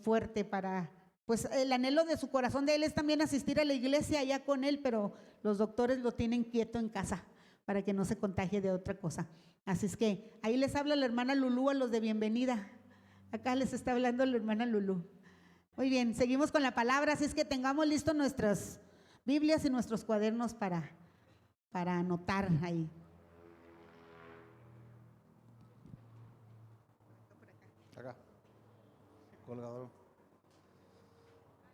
fuerte para, pues el anhelo de su corazón de él es también asistir a la iglesia allá con él, pero los doctores lo tienen quieto en casa para que no se contagie de otra cosa. Así es que ahí les habla la hermana Lulú a los de bienvenida. Acá les está hablando la hermana Lulú. Muy bien, seguimos con la palabra, así es que tengamos listos nuestras Biblias y nuestros cuadernos para anotar ahí. Acá, colgador.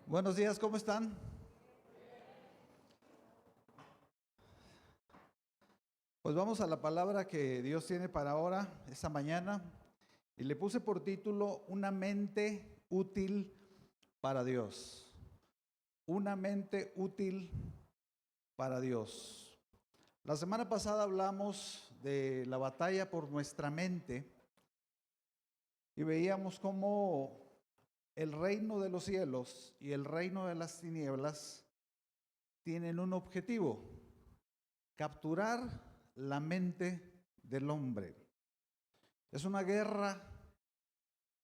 Buenos días, ¿cómo están? Pues vamos a la palabra que Dios tiene para ahora, esta mañana, y le puse por título Una mente útil para Dios. Una mente útil para Dios. La semana pasada hablamos de la batalla por nuestra mente y veíamos cómo el reino de los cielos y el reino de las tinieblas tienen un objetivo: capturar la mente del hombre. Es una guerra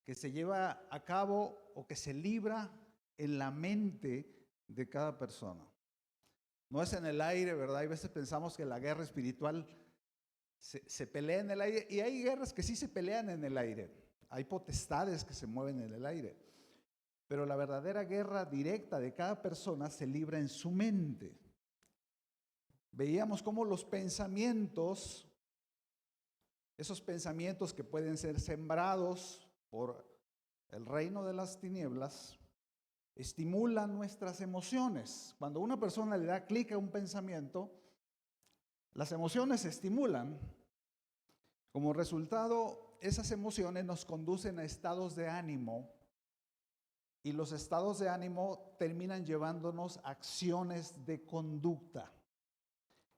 que se lleva a cabo o que se libra en la mente de cada persona. No es en el aire, ¿verdad? Hay veces pensamos que la guerra espiritual se pelea en el aire, y hay guerras que sí se pelean en el aire. Hay potestades que se mueven en el aire. Pero la verdadera guerra directa de cada persona se libra en su mente. Veíamos cómo los pensamientos, esos pensamientos que pueden ser sembrados por el reino de las tinieblas, estimulan nuestras emociones. Cuando una persona le da clic a un pensamiento, las emociones se estimulan. Como resultado, esas emociones nos conducen a estados de ánimo, y los estados de ánimo terminan llevándonos a acciones de conducta.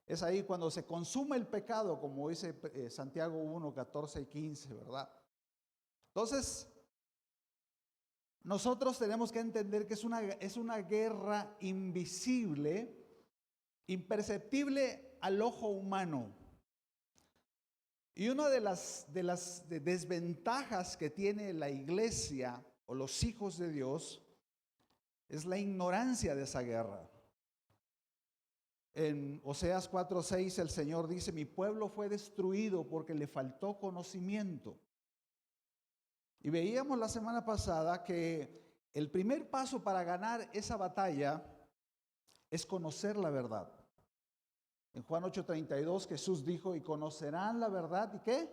Es ahí cuando se consume el pecado, como dice Santiago 1, 14 y 15, ¿verdad? Entonces, nosotros tenemos que entender que es una guerra invisible, imperceptible al ojo humano. Y una de las desventajas que tiene la iglesia o los hijos de Dios es la ignorancia de esa guerra. En Oseas 4:6 el Señor dice: mi pueblo fue destruido porque le faltó conocimiento. Y veíamos la semana pasada que el primer paso para ganar esa batalla es conocer la verdad. En Juan 8:32 Jesús dijo: y conocerán la verdad. ¿Y qué?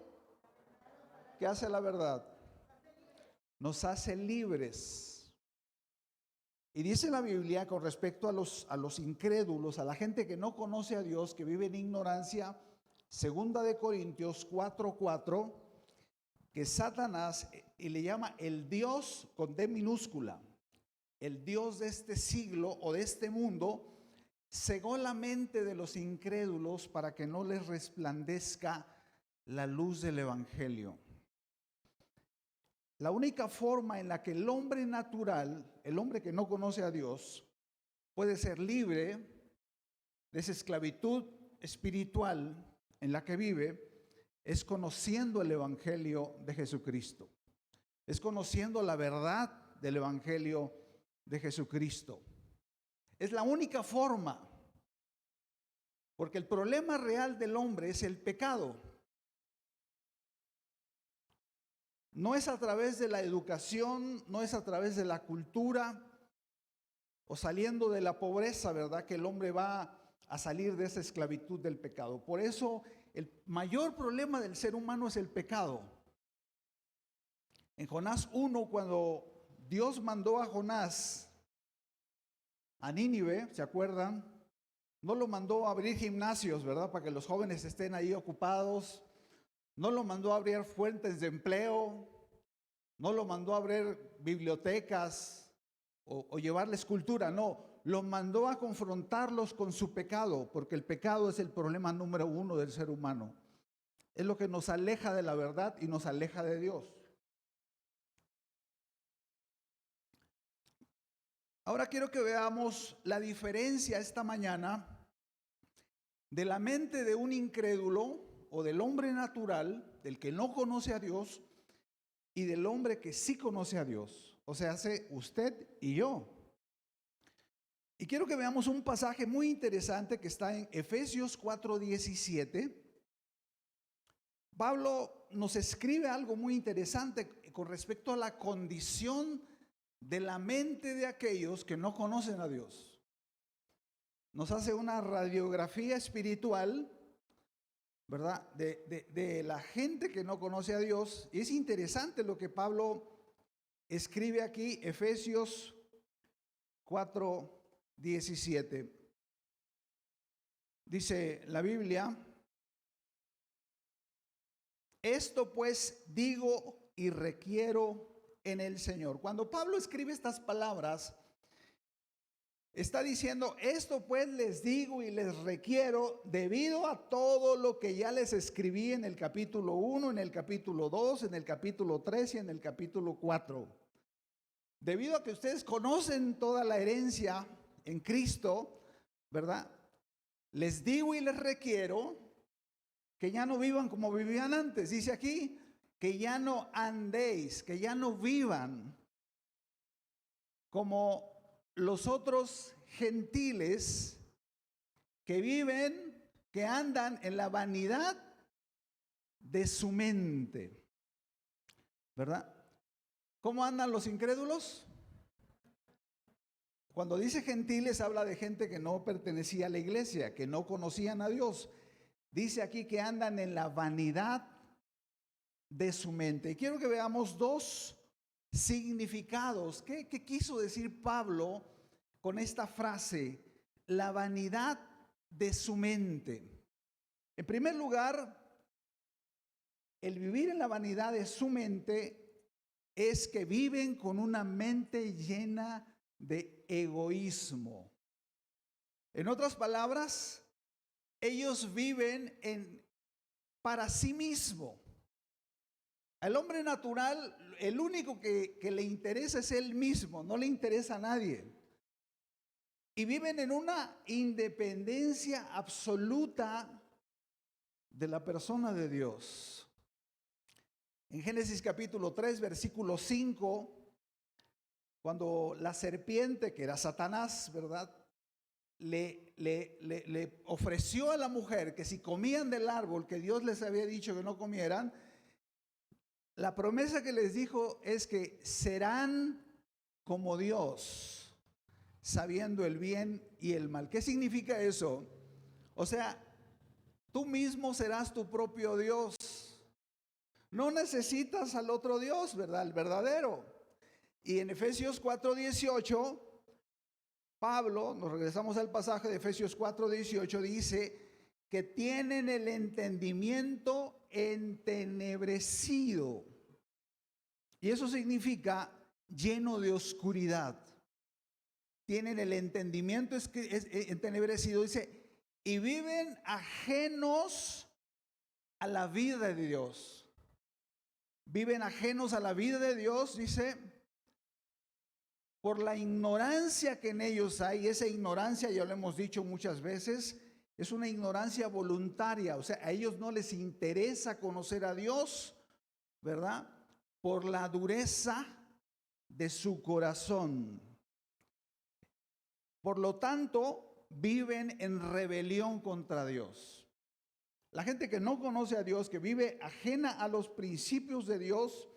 ¿Qué hace la verdad? Nos hace libres. Y dice la Biblia con respecto a los incrédulos, a la gente que no conoce a Dios, que vive en ignorancia, 2 Corintios 4:4, que Satanás, y le llama el Dios con D minúscula, el Dios de este siglo o de este mundo, cegó la mente de los incrédulos para que no les resplandezca la luz del Evangelio. La única forma en la que el hombre natural, el hombre que no conoce a Dios, puede ser libre de esa esclavitud espiritual en la que vive, es conociendo el Evangelio de Jesucristo. Es conociendo la verdad del Evangelio de Jesucristo. Es la única forma, porque el problema real del hombre es el pecado. No es a través de la educación, no es a través de la cultura o saliendo de la pobreza, ¿verdad?, que el hombre va a salir de esa esclavitud del pecado. Por eso el mayor problema del ser humano es el pecado. En Jonás 1, cuando Dios mandó a Jonás a Nínive, ¿se acuerdan? No lo mandó a abrir gimnasios, ¿verdad?, para que los jóvenes estén ahí ocupados. No lo mandó a abrir fuentes de empleo, no lo mandó a abrir bibliotecas o llevarles cultura, no, lo mandó a confrontarlos con su pecado, porque el pecado es el problema número uno del ser humano. Es lo que nos aleja de la verdad y nos aleja de Dios. Ahora quiero que veamos la diferencia esta mañana de la mente de un incrédulo o del hombre natural, del que no conoce a Dios, y del hombre que sí conoce a Dios. o sea, hace usted y yo. Y quiero que veamos un pasaje muy interesante que está en Efesios 4:17. Pablo nos escribe algo muy interesante con respecto a la condición de la mente de aquellos que no conocen a Dios. Nos hace una radiografía espiritual, ¿verdad? De la gente que no conoce a Dios. Y es interesante lo que Pablo escribe aquí, Efesios 4:17. Dice la Biblia: esto pues digo y requiero en el Señor. Cuando Pablo escribe estas palabras, está diciendo: esto pues les digo y les requiero debido a todo lo que ya les escribí en el capítulo 1, en el capítulo 2, en el capítulo 3 y en el capítulo 4. Debido a que ustedes conocen toda la herencia en Cristo, ¿verdad? Les digo y les requiero que ya no vivan como vivían antes. Dice aquí que ya no andéis, que ya no vivan como los otros gentiles que viven, que andan en la vanidad de su mente, ¿verdad? ¿Cómo andan los incrédulos? Cuando dice gentiles, habla de gente que no pertenecía a la iglesia, que no conocían a Dios. Dice aquí que andan en la vanidad de su mente. Y quiero que veamos dos significados. ¿Qué quiso decir Pablo con esta frase? La vanidad de su mente. En primer lugar, el vivir en la vanidad de su mente es que viven con una mente llena de egoísmo. En otras palabras, ellos viven para sí mismo. Al hombre natural, el único que le interesa es él mismo, no le interesa a nadie. Y viven en una independencia absoluta de la persona de Dios. En Génesis capítulo 3, versículo 5, cuando la serpiente, que era Satanás, ¿verdad?, le ofreció a la mujer que si comían del árbol que Dios les había dicho que no comieran, la promesa que les dijo es que serán como Dios, sabiendo el bien y el mal. ¿Qué significa eso? O sea, tú mismo serás tu propio Dios. No necesitas al otro Dios, ¿verdad? El verdadero. Y en Efesios 4:18, Pablo, nos regresamos al pasaje de Efesios 4:18, dice que tienen el entendimiento entenebrecido. Y eso significa lleno de oscuridad. Tienen el entendimiento entenebrecido, dice, y viven ajenos a la vida de Dios. Viven ajenos a la vida de Dios, dice, por la ignorancia que en ellos hay. Esa ignorancia, ya lo hemos dicho muchas veces, es una ignorancia voluntaria. O sea, a ellos no les interesa conocer a Dios, ¿verdad? Por la dureza de su corazón. Por lo tanto, viven en rebelión contra Dios. La gente que no conoce a Dios, que vive ajena a los principios de Dios,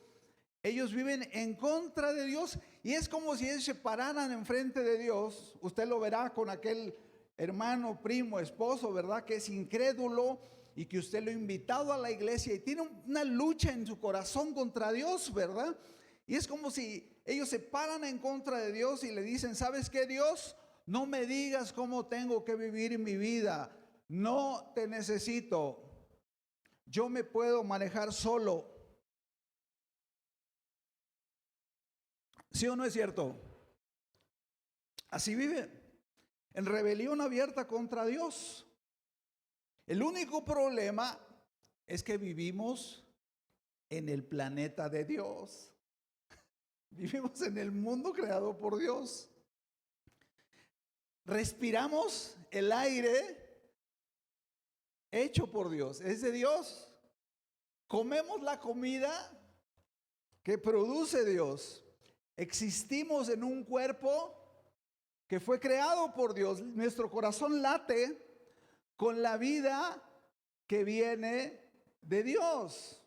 ellos viven en contra de Dios, y es como si ellos se pararan enfrente de Dios. Usted lo verá con aquel hermano, primo, esposo, ¿verdad?, que es incrédulo y que usted lo ha invitado a la iglesia y tiene una lucha en su corazón contra Dios, ¿verdad? Y es como si ellos se paran en contra de Dios y le dicen: ¿sabes qué, Dios? No me digas cómo tengo que vivir mi vida. No te necesito. Yo me puedo manejar solo. ¿Sí o no es cierto? Así vive, en rebelión abierta contra Dios. El único problema es que vivimos en el planeta de Dios. Vivimos en el mundo creado por Dios. Respiramos el aire hecho por Dios, es de Dios. Comemos la comida que produce Dios. Existimos en un cuerpo que fue creado por Dios. Nuestro corazón late con la vida que viene de Dios.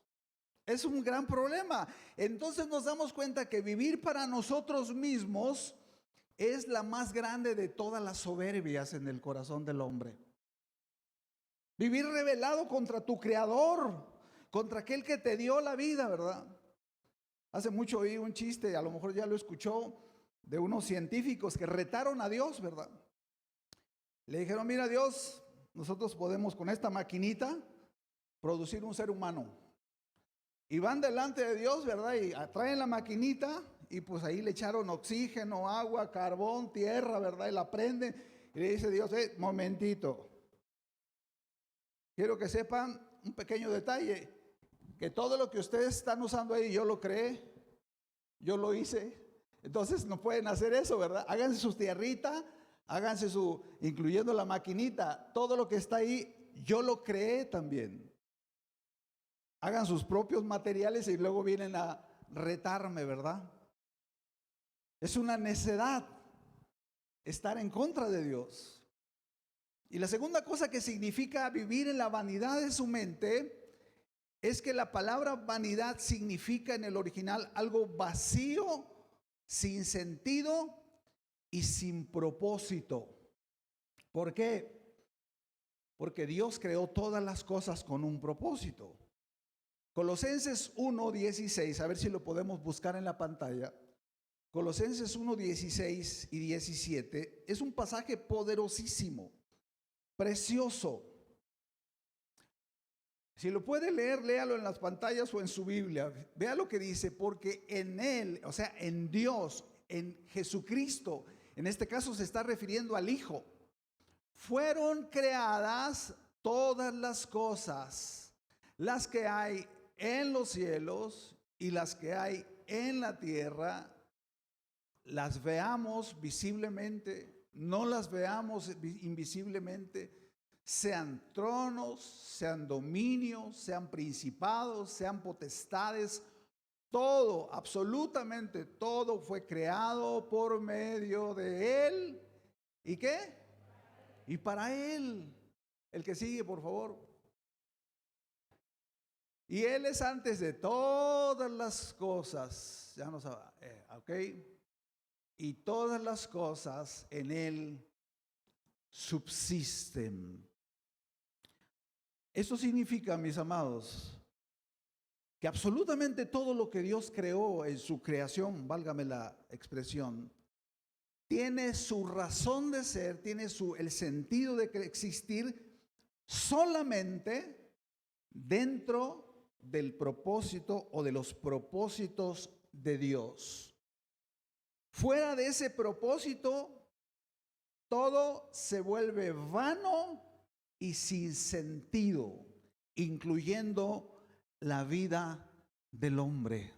Es un gran problema. Entonces nos damos cuenta que vivir para nosotros mismos es la más grande de todas las soberbias en el corazón del hombre. Vivir rebelado contra tu creador, contra aquel que te dio la vida, ¿verdad? Hace mucho oí un chiste, a lo mejor ya lo escuchó, de unos científicos que retaron a Dios, ¿verdad? Le dijeron, mira Dios, nosotros podemos con esta maquinita producir un ser humano. Y van delante de Dios, ¿verdad? Y traen la maquinita y pues ahí le echaron oxígeno, agua, carbón, tierra, ¿verdad? Y la prenden y le dice Dios, momentito. Quiero que sepan un pequeño detalle, que todo lo que ustedes están usando ahí, yo lo creé, yo lo hice. Entonces no pueden hacer eso, ¿verdad? Háganse sus tierritas, háganse incluyendo la maquinita, todo lo que está ahí, yo lo creé también. Hagan sus propios materiales y luego vienen a retarme, ¿verdad? Es una necedad estar en contra de Dios. Y la segunda cosa que significa vivir en la vanidad de su mente es que la palabra vanidad significa en el original algo vacío, sin sentido y sin propósito. ¿Por qué? Porque Dios creó todas las cosas con un propósito. Colosenses 1:16, a ver si lo podemos buscar en la pantalla. Colosenses 1:16 y 17 es un pasaje poderosísimo, precioso. Si lo puede leer, léalo en las pantallas o en su Biblia. Vea lo que dice, porque en Él, o sea, en Dios, en Jesucristo, en este caso se está refiriendo al Hijo, fueron creadas todas las cosas, las que hay en los cielos y las que hay en la tierra, las veamos visiblemente, no las veamos invisiblemente, sean tronos, sean dominios, sean principados, sean potestades, todo, absolutamente todo fue creado por medio de Él. ¿Y qué? Y para Él. El que sigue, por favor. Y Él es antes de todas las cosas, ya no sabe, ¿ok? Y todas las cosas en Él subsisten. Eso significa, mis amados, que absolutamente todo lo que Dios creó en su creación, válgame la expresión, tiene su razón de ser, tiene el sentido de existir solamente dentro del propósito o de los propósitos de Dios. Fuera de ese propósito, todo se vuelve vano y sin sentido, incluyendo la vida del hombre.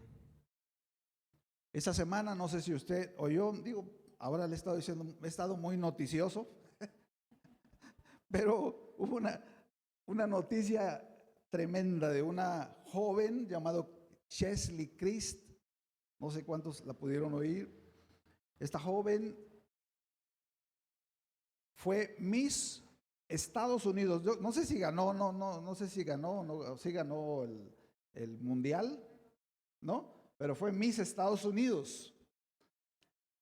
Esa semana, no sé si usted o yo, ahora le he estado diciendo, he estado muy noticioso, pero hubo una noticia tremenda de una joven llamada Cheslie Kryst, no sé cuántos la pudieron oír. Esta joven fue Miss Estados Unidos. Yo no sé si ganó, no sé si ganó, si ganó el mundial, ¿no? Pero fue Miss Estados Unidos.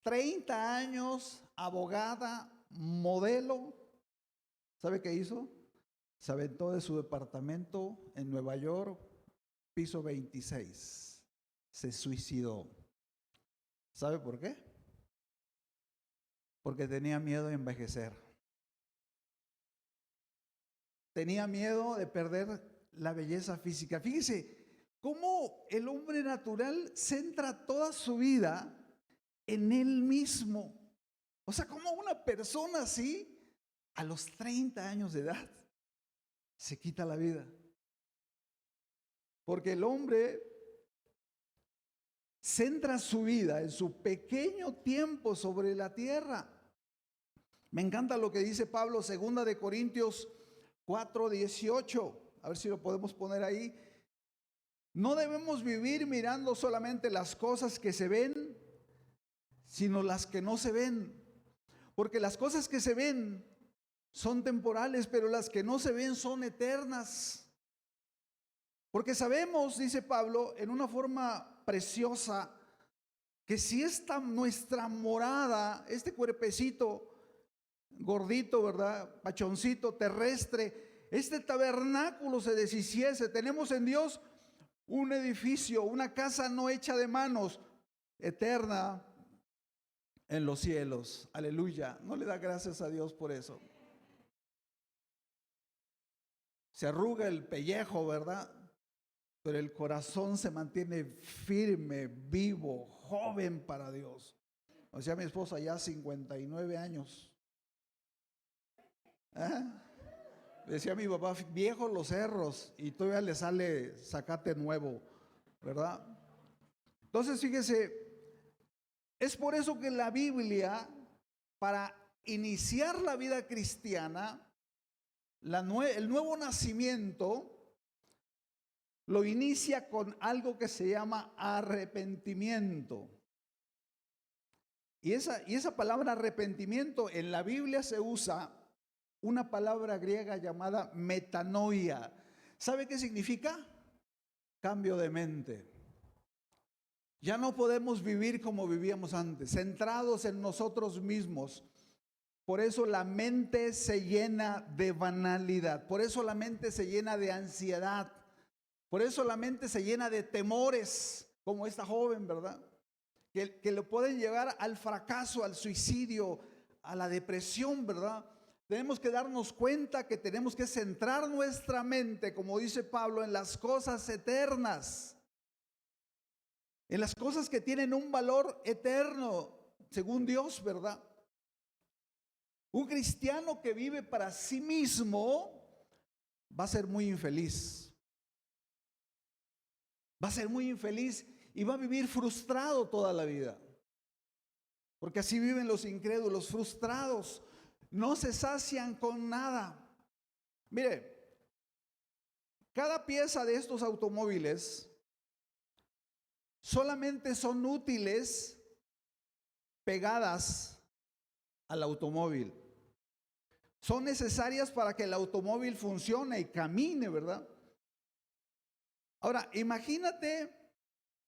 30 años, abogada, modelo. ¿Sabe qué hizo? Se aventó de su departamento en Nueva York, piso 26. Se suicidó. ¿Sabe por qué? Porque tenía miedo de envejecer. Tenía miedo de perder la belleza física. Fíjese cómo el hombre natural centra toda su vida en él mismo. O sea, cómo una persona así, a los 30 años de edad, se quita la vida. Porque el hombre centra su vida en su pequeño tiempo sobre la tierra. Me encanta lo que dice Pablo, 2 de Corintios 4:18. A ver si lo podemos poner ahí. No debemos vivir mirando solamente las cosas que se ven, sino las que no se ven. Porque las cosas que se ven son temporales, pero las que no se ven son eternas. Porque sabemos, dice Pablo, en una forma preciosa, que si esta nuestra morada, este cuerpecito gordito, ¿verdad? Pachoncito, terrestre, este tabernáculo se deshiciese, tenemos en Dios un edificio, una casa no hecha de manos, eterna en los cielos. Aleluya. ¿No le da gracias a Dios por eso? Se arruga el pellejo, ¿verdad? Pero el corazón se mantiene firme, vivo, joven para Dios. O sea, mi esposa ya 59 años. Decía mi papá, viejos los cerros, y todavía le sale zacate nuevo, ¿verdad? Entonces, fíjese, es por eso que la Biblia, para iniciar la vida cristiana, el nuevo nacimiento, lo inicia con algo que se llama arrepentimiento. Y esa palabra arrepentimiento en la Biblia se usa una palabra griega llamada metanoia. ¿Sabe qué significa? Cambio de mente. Ya no podemos vivir como vivíamos antes, centrados en nosotros mismos. Por eso la mente se llena de banalidad. Por eso la mente se llena de ansiedad. Por eso la mente se llena de temores, como esta joven, ¿verdad? Que lo pueden llevar al fracaso, al suicidio, a la depresión, ¿verdad? Tenemos que darnos cuenta que tenemos que centrar nuestra mente, como dice Pablo, en las cosas eternas, en las cosas que tienen un valor eterno, según Dios, ¿verdad? Un cristiano que vive para sí mismo va a ser muy infeliz. Va a ser muy infeliz y va a vivir frustrado toda la vida. Porque así viven los incrédulos, frustrados. No se sacian con nada. Mire, cada pieza de estos automóviles solamente son útiles pegadas al automóvil. Son necesarias para que el automóvil funcione y camine, ¿verdad? Ahora, imagínate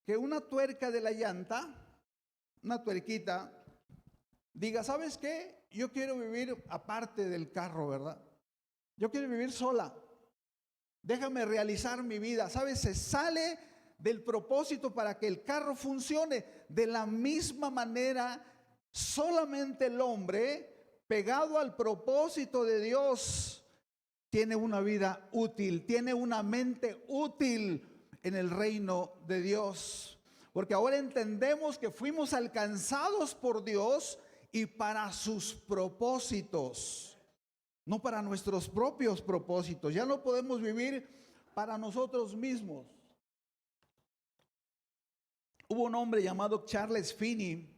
que una tuerca de la llanta, una tuerquita, diga, ¿sabes qué? Yo quiero vivir aparte del carro, ¿verdad? Yo quiero vivir sola. Déjame realizar mi vida. ¿Sabes? Se sale del propósito para que el carro funcione. De la misma manera, solamente el hombre, pegado al propósito de Dios, tiene una vida útil, tiene una mente útil en el reino de Dios. Porque ahora entendemos que fuimos alcanzados por Dios y para sus propósitos, no para nuestros propios propósitos. Ya no podemos vivir para nosotros mismos. Hubo un hombre llamado Charles Finney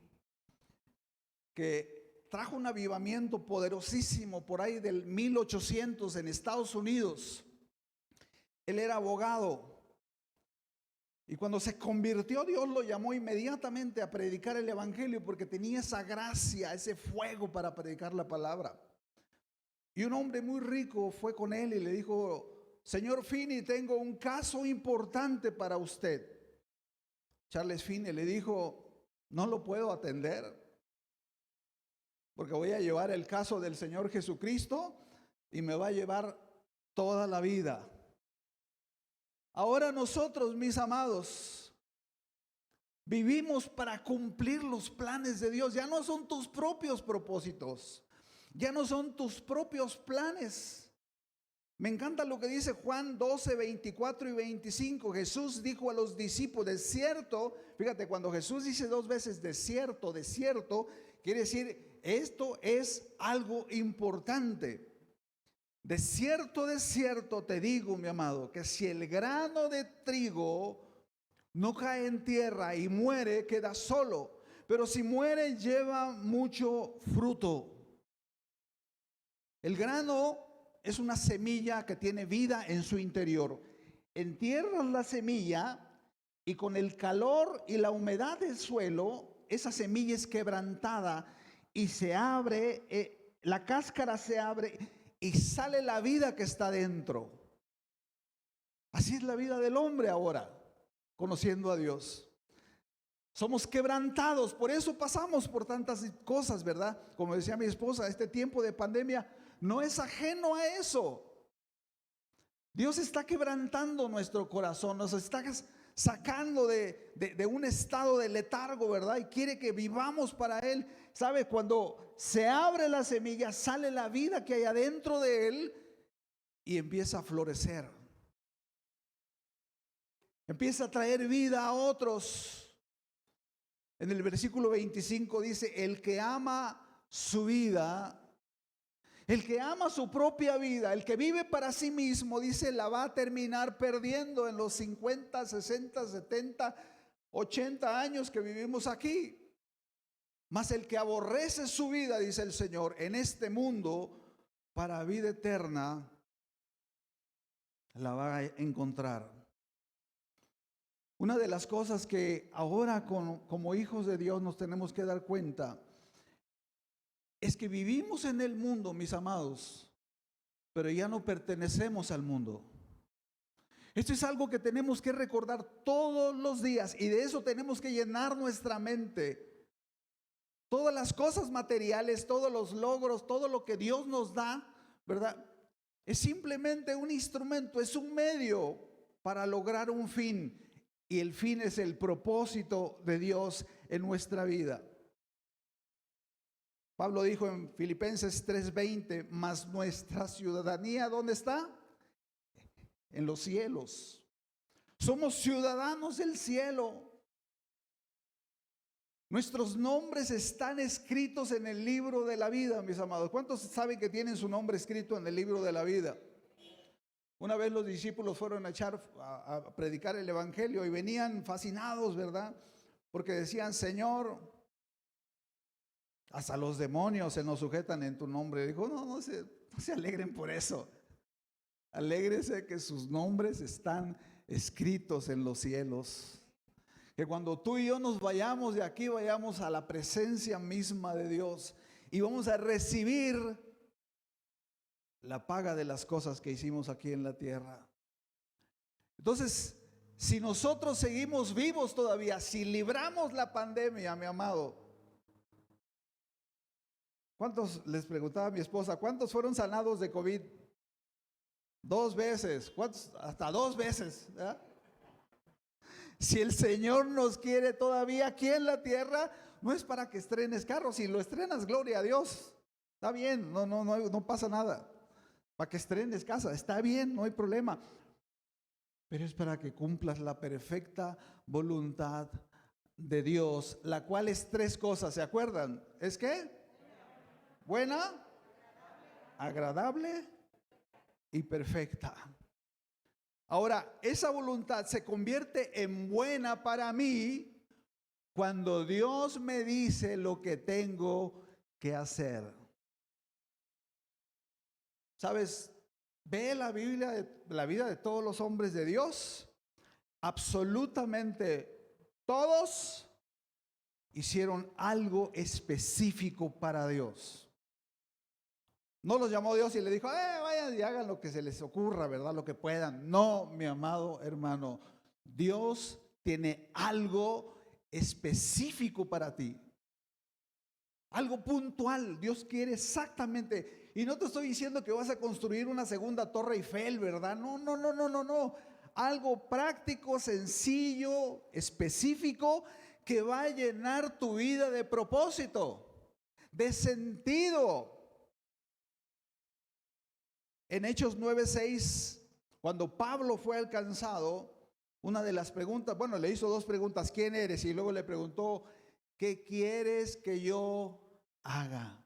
que trajo un avivamiento poderosísimo por ahí del 1800 en Estados Unidos. Él era abogado. Y cuando se convirtió, Dios lo llamó inmediatamente a predicar el evangelio porque tenía esa gracia, ese fuego para predicar la palabra. Y un hombre muy rico fue con él y le dijo, señor Finney, tengo un caso importante para usted. Charles Finney le dijo, no lo puedo atender porque voy a llevar el caso del Señor Jesucristo y me va a llevar toda la vida. Ahora nosotros, mis amados, vivimos para cumplir los planes de Dios. Ya no son tus propios propósitos, ya no son tus propios planes. Me encanta lo que dice Juan 12, 24 y 25. Jesús dijo a los discípulos, de cierto, fíjate, cuando Jesús dice dos veces de cierto, quiere decir, esto es algo importante. De cierto te digo, mi amado, que si el grano de trigo no cae en tierra y muere, queda solo. Pero si muere, lleva mucho fruto. El grano es una semilla que tiene vida en su interior. Entierras la semilla y con el calor y la humedad del suelo, esa semilla es quebrantada y se abre, la cáscara se abre y sale la vida que está dentro. Así es la vida del hombre ahora, conociendo a Dios. Somos quebrantados, por eso pasamos por tantas cosas, ¿verdad? Como decía mi esposa, este tiempo de pandemia no es ajeno a eso. Dios está quebrantando nuestro corazón, nos está sacando de un estado de letargo, ¿verdad? Y quiere que vivamos para Él. ¿Sabe? Cuando se abre la semilla, sale la vida que hay adentro de Él y empieza a florecer. Empieza a traer vida a otros. En el versículo 25 dice, el que ama su vida, el que ama su propia vida, el que vive para sí mismo, dice, la va a terminar perdiendo en los 50, 60, 70, 80 años que vivimos aquí. Mas el que aborrece su vida, dice el Señor, en este mundo, para vida eterna, la va a encontrar. Una de las cosas que ahora como hijos de Dios nos tenemos que dar cuenta es que vivimos en el mundo, mis amados, pero ya no pertenecemos al mundo. Esto es algo que tenemos que recordar todos los días y de eso tenemos que llenar nuestra mente. Todas las cosas materiales, todos los logros, todo lo que Dios nos da, ¿verdad? Es simplemente un instrumento, es un medio para lograr un fin. Y el fin es el propósito de Dios en nuestra vida. Pablo dijo en Filipenses 3:20, mas nuestra ciudadanía, ¿dónde está? En los cielos. Somos ciudadanos del cielo. Nuestros nombres están escritos en el libro de la vida, mis amados. ¿Cuántos saben que tienen su nombre escrito en el libro de la vida? Una vez los discípulos fueron a predicar el evangelio y venían fascinados, ¿verdad? Porque decían, Señor, hasta los demonios se nos sujetan en tu nombre. Dijo, no se alegren por eso. Alégrese que sus nombres están escritos en los cielos. Que cuando tú y yo nos vayamos de aquí, vayamos a la presencia misma de Dios y vamos a recibir la paga de las cosas que hicimos aquí en la tierra. Entonces, si nosotros seguimos vivos todavía, si libramos la pandemia, mi amado, ¿cuántos, les preguntaba a mi esposa, cuántos fueron sanados de COVID? 2 veces, ¿cuántos? Hasta 2 veces, ¿verdad? Si el Señor nos quiere todavía aquí en la tierra, no es para que estrenes carros. Si lo estrenas, gloria a Dios, está bien, no pasa nada. Para que estrenes casa, está bien, no hay problema. Pero es para que cumplas la perfecta voluntad de Dios, la cual es 3 cosas, ¿se acuerdan? ¿Es qué? Buena, agradable y perfecta. Ahora, esa voluntad se convierte en buena para mí cuando Dios me dice lo que tengo que hacer. ¿Sabes? Ve la Biblia, la vida de todos los hombres de Dios. Absolutamente todos hicieron algo específico para Dios. No los llamó Dios y le dijo, vayan y hagan lo que se les ocurra, ¿verdad? Lo que puedan. No, mi amado hermano, Dios tiene algo específico para ti. Algo puntual, Dios quiere exactamente. Y no te estoy diciendo que vas a construir una segunda Torre Eiffel, ¿verdad? No. Algo práctico, sencillo, específico, que va a llenar tu vida de propósito, de sentido. En Hechos 9:6, cuando Pablo fue alcanzado, una de las preguntas, bueno, le hizo 2 preguntas, ¿quién eres? Y luego le preguntó, ¿qué quieres que yo haga?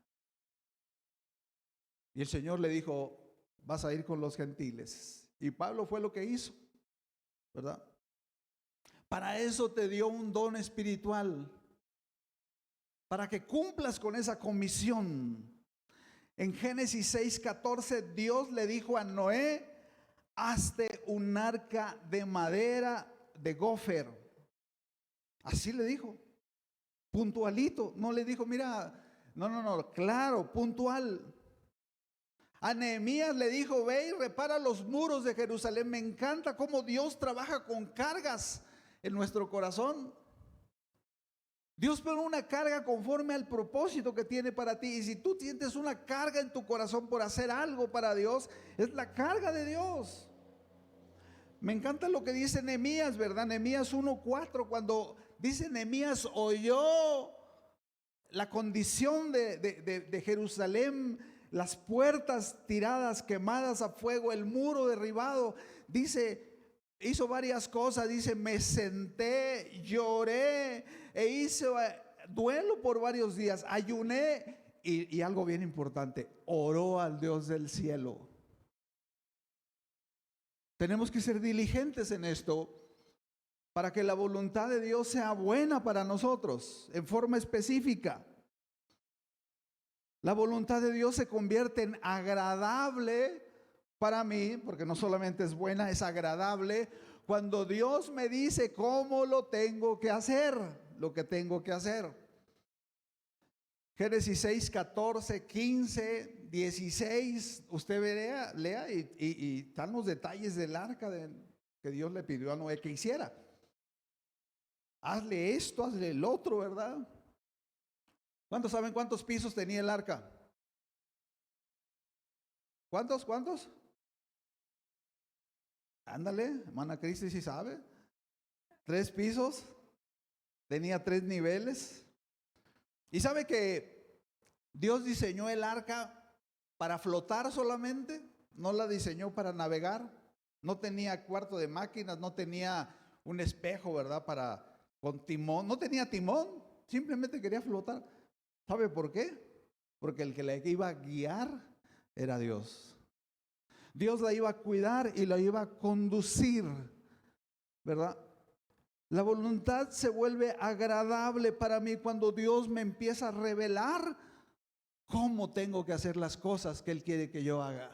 Y el Señor le dijo, vas a ir con los gentiles. Y Pablo fue lo que hizo, ¿verdad? Para eso te dio un don espiritual, para que cumplas con esa comisión. En Génesis 6:14, Dios le dijo a Noé, hazte un arca de madera de gofer. Así le dijo. puntualito. No le dijo, mira, no, claro, puntual. A Nehemías le dijo, ve y repara los muros de Jerusalén. Me encanta cómo Dios trabaja con cargas en nuestro corazón. Dios pone una carga conforme al propósito que tiene para ti. Y si tú sientes una carga en tu corazón por hacer algo para Dios, es la carga de Dios. Me encanta lo que dice Nehemías, ¿verdad? Nehemías 1:4, cuando dice Nehemías oyó la condición de Jerusalén, las puertas tiradas, quemadas a fuego, el muro derribado. Dice, hizo varias cosas. Dice, me senté, lloré e hice duelo por varios días, ayuné y algo bien importante, oró al Dios del cielo. Tenemos que ser diligentes en esto para que la voluntad de Dios sea buena para nosotros en forma específica. La voluntad de Dios se convierte en agradable para mí, porque no solamente es buena, es agradable cuando Dios me dice cómo lo tengo que hacer, lo que tengo que hacer. Génesis 6, 14, 15, 16, usted lea y están los detalles del arca que Dios le pidió a Noé que hiciera. Hazle esto, hazle el otro, ¿verdad? ¿Cuántos saben cuántos pisos tenía el arca? ¿Cuántos? Ándale, hermana Cristi, si sabe. 3 pisos, tenía 3 niveles. Y sabe que Dios diseñó el arca para flotar solamente, no la diseñó para navegar. No tenía cuarto de máquinas, no tenía un espejo, ¿verdad? Con timón, no tenía timón, simplemente quería flotar. ¿Sabe por qué? Porque el que la iba a guiar era Dios. Dios la iba a cuidar y la iba a conducir, ¿verdad? La voluntad se vuelve agradable para mí cuando Dios me empieza a revelar cómo tengo que hacer las cosas que Él quiere que yo haga.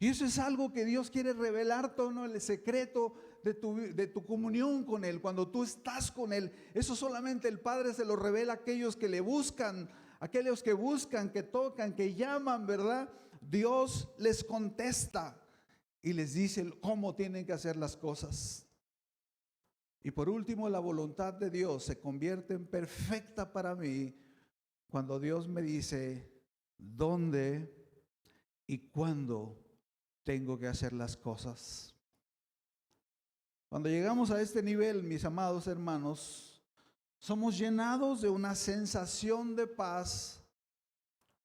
Y eso es algo que Dios quiere revelar, todo el secreto de tu comunión con Él. Cuando tú estás con Él, eso solamente el Padre se lo revela a aquellos que le buscan, aquellos que buscan, que tocan, que llaman, ¿verdad? Dios les contesta y les dice cómo tienen que hacer las cosas. Y por último, la voluntad de Dios se convierte en perfecta para mí cuando Dios me dice dónde y cuándo tengo que hacer las cosas. Cuando llegamos a este nivel, mis amados hermanos, somos llenados de una sensación de paz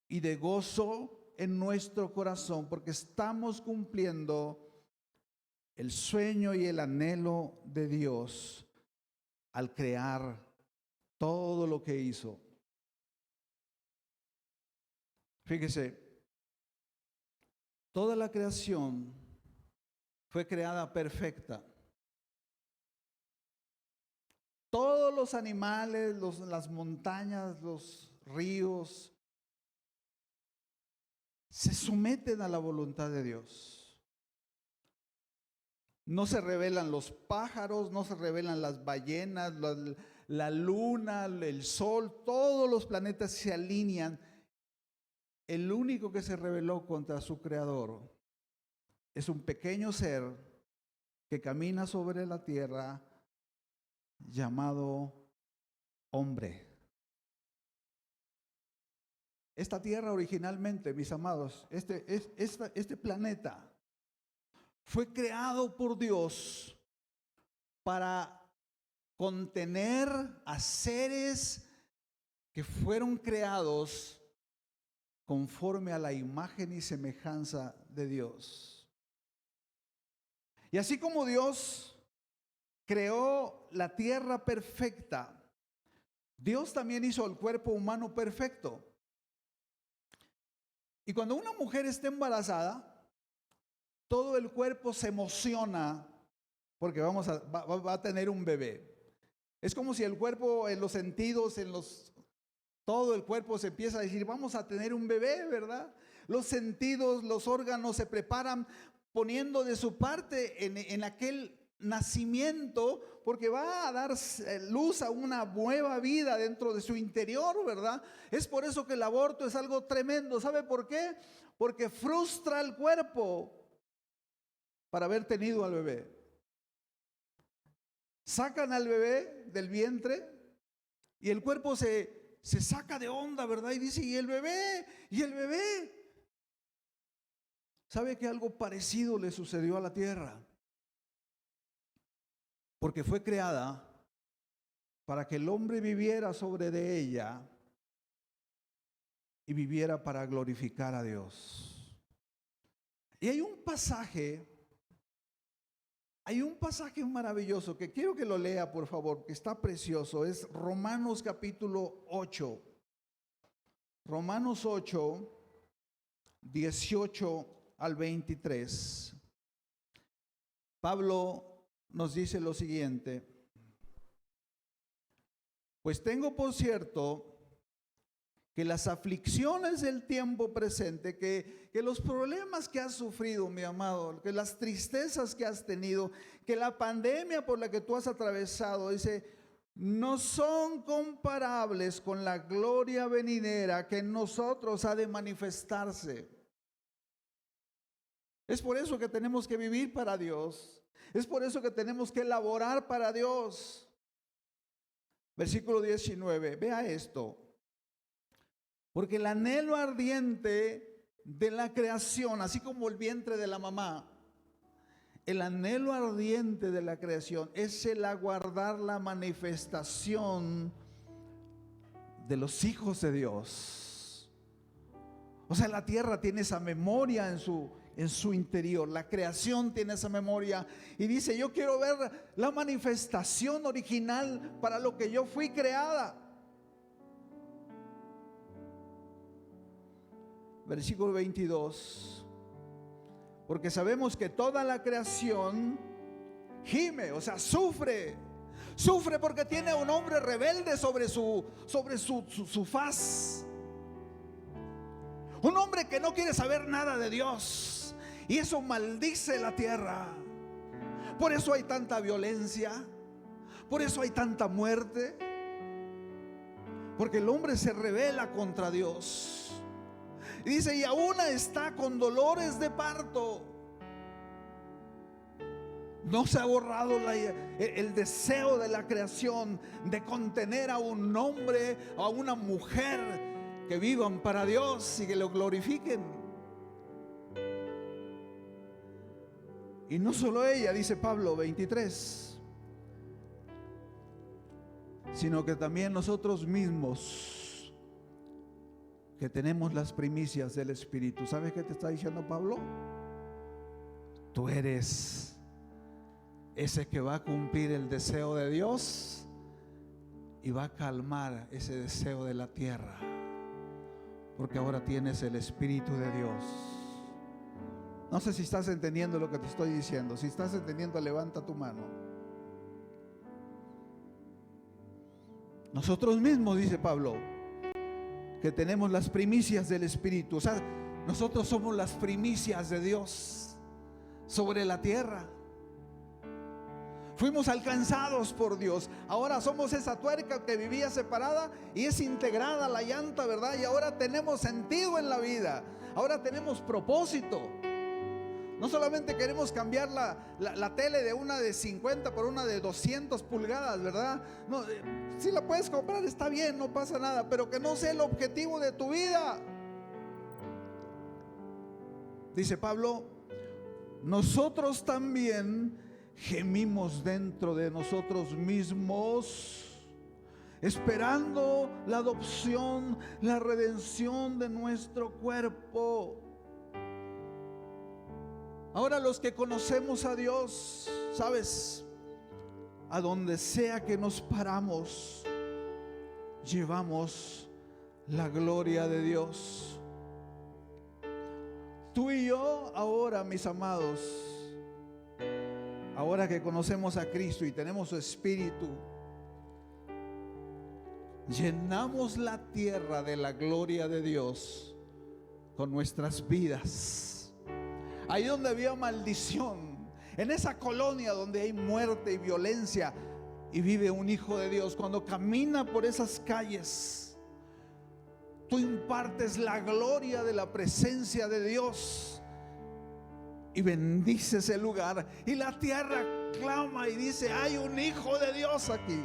y de gozo en nuestro corazón, porque estamos cumpliendo el sueño y el anhelo de Dios al crear todo lo que hizo. Fíjese, toda la creación fue creada perfecta. Todos los animales, las montañas, los ríos, se someten a la voluntad de Dios. No se revelan los pájaros, no se revelan las ballenas, la luna, el sol, todos los planetas se alinean. El único que se rebeló contra su creador es un pequeño ser que camina sobre la tierra llamado hombre. Esta tierra originalmente, mis amados, este planeta fue creado por Dios para contener a seres que fueron creados conforme a la imagen y semejanza de Dios. Y así como Dios creó la tierra perfecta, Dios también hizo el cuerpo humano perfecto. Y cuando una mujer está embarazada, todo el cuerpo se emociona porque va a tener un bebé. Es como si el cuerpo, en los sentidos, todo el cuerpo se empieza a decir, vamos a tener un bebé, ¿verdad? Los sentidos, los órganos se preparan poniendo de su parte en aquel nacimiento, porque va a dar luz a una nueva vida dentro de su interior, ¿verdad? Es por eso que el aborto es algo tremendo. ¿Sabe por qué? Porque frustra al cuerpo para haber tenido al bebé. Sacan al bebé del vientre y el cuerpo se saca de onda, ¿verdad? Y dice, ¿y el bebé? ¿Y el bebé? ¿Sabe que algo parecido le sucedió a la tierra? Porque fue creada para que el hombre viviera sobre de ella y viviera para glorificar a Dios. Y hay un pasaje maravilloso que quiero que lo lea, por favor, que está precioso. Es Romanos capítulo 8. Romanos 8, 18 al 23. Pablo nos dice lo siguiente: pues tengo por cierto que las aflicciones del tiempo presente, que los problemas que has sufrido, mi amado, que las tristezas que has tenido, que la pandemia por la que tú has atravesado, dice, no son comparables con la gloria venidera que en nosotros ha de manifestarse. Es por eso que tenemos que vivir para Dios. Es por eso que tenemos que laborar para Dios. Versículo 19, vea esto. Porque el anhelo ardiente de la creación, así como el vientre de la mamá, el anhelo ardiente de la creación es el aguardar la manifestación de los hijos de Dios. O sea, la tierra tiene esa memoria en su interior, la creación tiene esa memoria y dice, yo quiero ver la manifestación original para lo que yo fui creada. Versículo 22, porque sabemos que toda la creación gime, o sea, sufre porque tiene un hombre rebelde sobre su faz, un hombre que no quiere saber nada de Dios, y eso maldice la tierra. Por eso hay tanta violencia, por eso hay tanta muerte, porque el hombre se rebela contra Dios. Y dice, y aún está con dolores de parto. No se ha borrado el deseo de la creación de contener a un hombre o a una mujer que vivan para Dios y que lo glorifiquen. Y no solo ella, dice Pablo 23, sino que también nosotros mismos, que tenemos las primicias del Espíritu. ¿Sabes qué te está diciendo Pablo? Tú eres ese que va a cumplir el deseo de Dios y va a calmar ese deseo de la tierra, porque ahora tienes el Espíritu de Dios. No sé si estás entendiendo lo que te estoy diciendo. Si estás entendiendo, levanta tu mano. Nosotros mismos, dice Pablo, que tenemos las primicias del Espíritu. O sea, nosotros somos las primicias de Dios sobre la tierra. Fuimos alcanzados por Dios. Ahora somos esa tuerca que vivía separada y es integrada a la llanta, ¿verdad? Y ahora tenemos sentido en la vida. Ahora tenemos propósito. No solamente queremos cambiar la tele de una de 50 por una de 200 pulgadas, ¿verdad? No, si la puedes comprar está bien, no pasa nada, pero que no sea el objetivo de tu vida. Dice Pablo, nosotros también gemimos dentro de nosotros mismos, esperando la adopción, la redención de nuestro cuerpo. Ahora los que conocemos a Dios, ¿sabes? A donde sea que nos paramos, llevamos la gloria de Dios. Tú y yo ahora, mis amados, ahora que conocemos a Cristo y tenemos su Espíritu, llenamos la tierra de la gloria de Dios con nuestras vidas. Ahí donde había maldición, en esa colonia donde hay muerte y violencia, y vive un hijo de Dios, cuando camina por esas calles, tú impartes la gloria de la presencia de Dios y bendices el lugar, y la tierra clama y dice: hay un hijo de Dios aquí.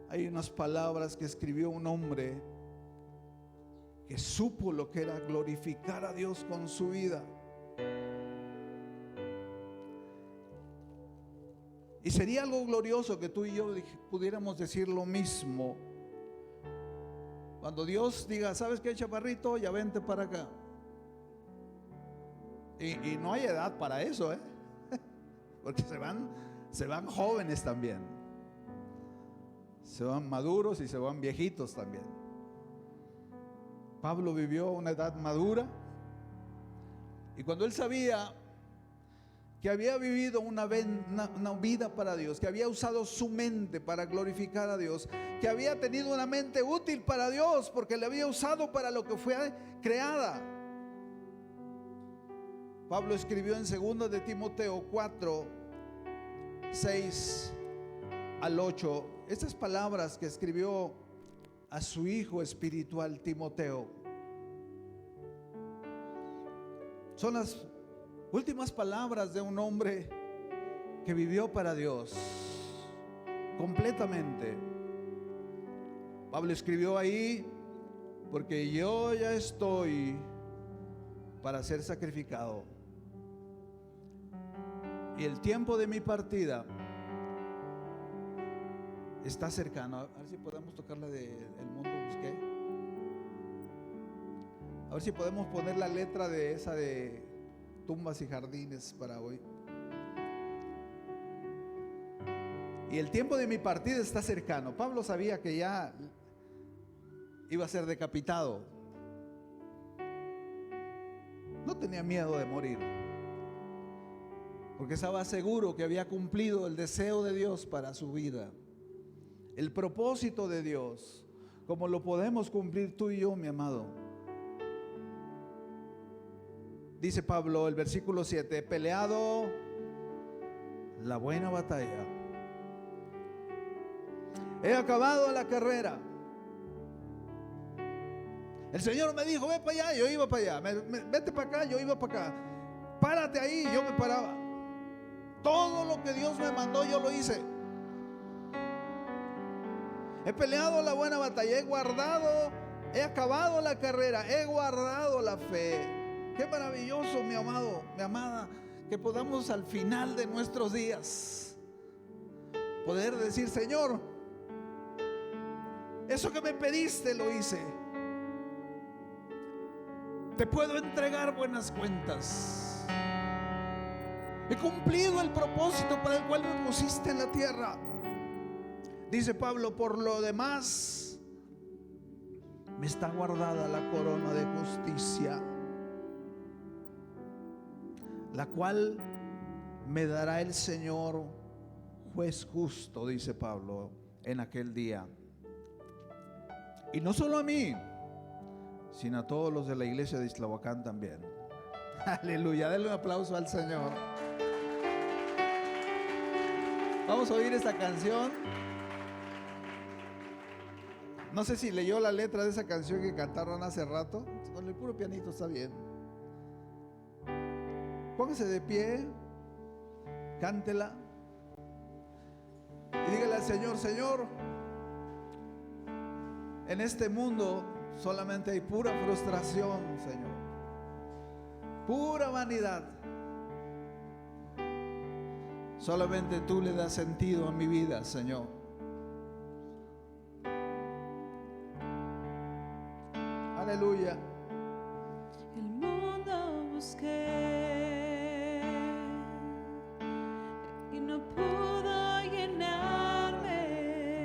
Hay unas palabras que escribió un hombre que supo lo que era glorificar a Dios con su vida. Y sería algo glorioso que tú y yo pudiéramos decir lo mismo. Cuando Dios diga: ¿sabes qué, chaparrito? Ya vente para acá. Y no hay edad para eso, porque se van jóvenes también, se van maduros y se van viejitos también. Pablo vivió una edad madura, y cuando él sabía que había vivido una vida para Dios, que había usado su mente para glorificar a Dios, que había tenido una mente útil para Dios porque le había usado para lo que fue creada. Pablo escribió en 2 de Timoteo 4, 6 al 8 estas palabras que escribió a su hijo espiritual Timoteo. Son las últimas palabras de un hombre que vivió para Dios completamente. Pablo escribió ahí: porque yo ya estoy para ser sacrificado, y el tiempo de mi partida está cercano. A ver si podemos tocar la de El mundo busqué. A ver si podemos poner la letra de esa de Tumbas y jardines para hoy. Y el tiempo de mi partida está cercano. Pablo sabía que ya iba a ser decapitado. No tenía miedo de morir, porque estaba seguro que había cumplido el deseo de Dios para su vida, el propósito de Dios, como lo podemos cumplir tú y yo, mi amado. Dice Pablo, el versículo 7: he peleado la buena batalla, he acabado la carrera. El Señor me dijo: ve para allá, yo iba para allá. Vete para acá, yo iba para acá. Párate ahí, yo me paraba. Todo lo que Dios me mandó, yo lo hice. He peleado la buena batalla, he acabado la carrera, he guardado la fe. Qué maravilloso, mi amado, mi amada, que podamos al final de nuestros días poder decir: Señor, eso que me pediste lo hice. Te puedo entregar buenas cuentas. He cumplido el propósito para el cual me pusiste en la tierra. Dice Pablo: por lo demás me está guardada la corona de justicia, la cual me dará el Señor, juez justo, dice Pablo, en aquel día. Y no solo a mí, sino a todos los de la iglesia de Islahuacán también. Aleluya, denle un aplauso al Señor. Vamos a oír esta canción. No sé si leyó la letra de esa canción que cantaron hace rato. Con el puro pianito está bien. Póngase de pie, cántela y dígale al Señor: Señor, en este mundo solamente hay pura frustración, Señor, pura vanidad. Solamente tú le das sentido a mi vida, Señor. Aleluya. El mundo busqué y no pudo llenarme.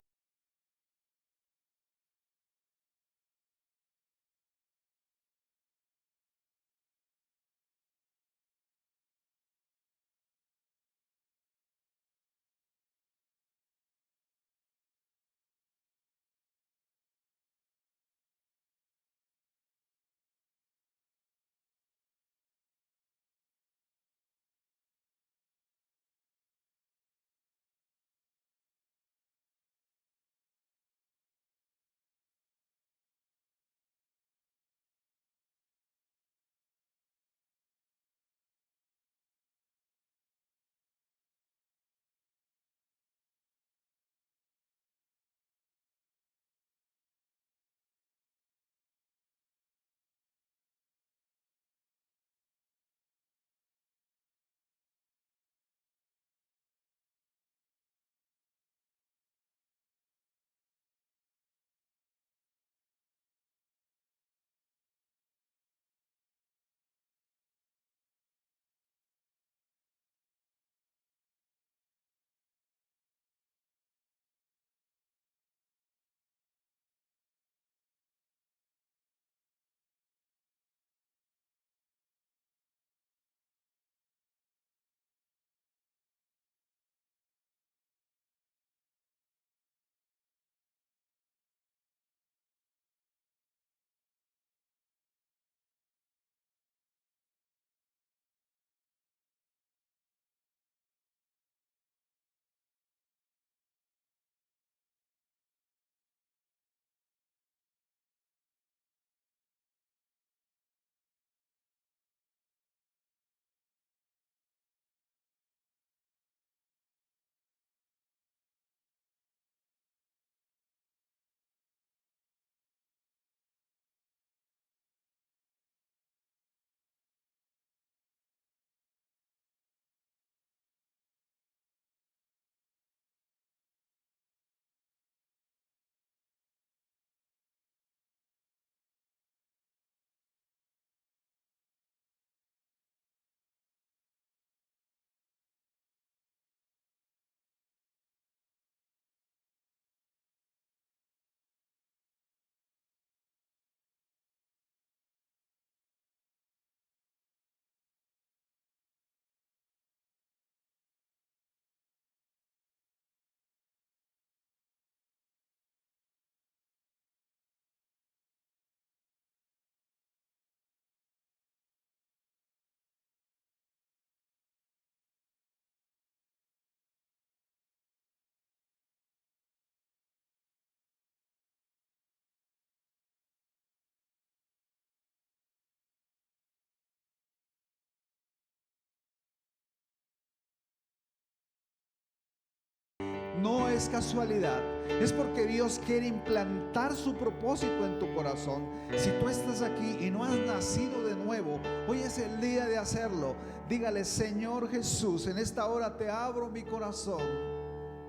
es casualidad, es porque Dios quiere implantar su propósito en tu corazón. Si tú estás aquí y no has nacido de nuevo, hoy es el día de hacerlo. Dígale: Señor Jesús, en esta hora te abro mi corazón.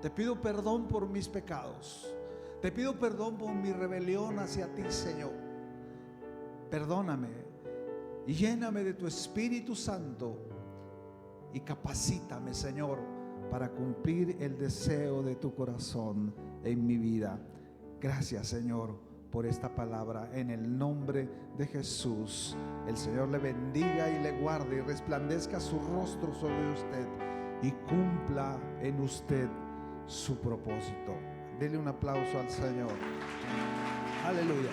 Te pido perdón por mis pecados. Te pido perdón por mi rebelión hacia ti, Señor. Perdóname y lléname de tu Espíritu Santo y capacítame, Señor, para cumplir el deseo de tu corazón en mi vida. Gracias, Señor, por esta palabra. En el nombre de Jesús, el Señor le bendiga y le guarde y resplandezca su rostro sobre usted y cumpla en usted su propósito. Dele un aplauso al Señor. Aleluya.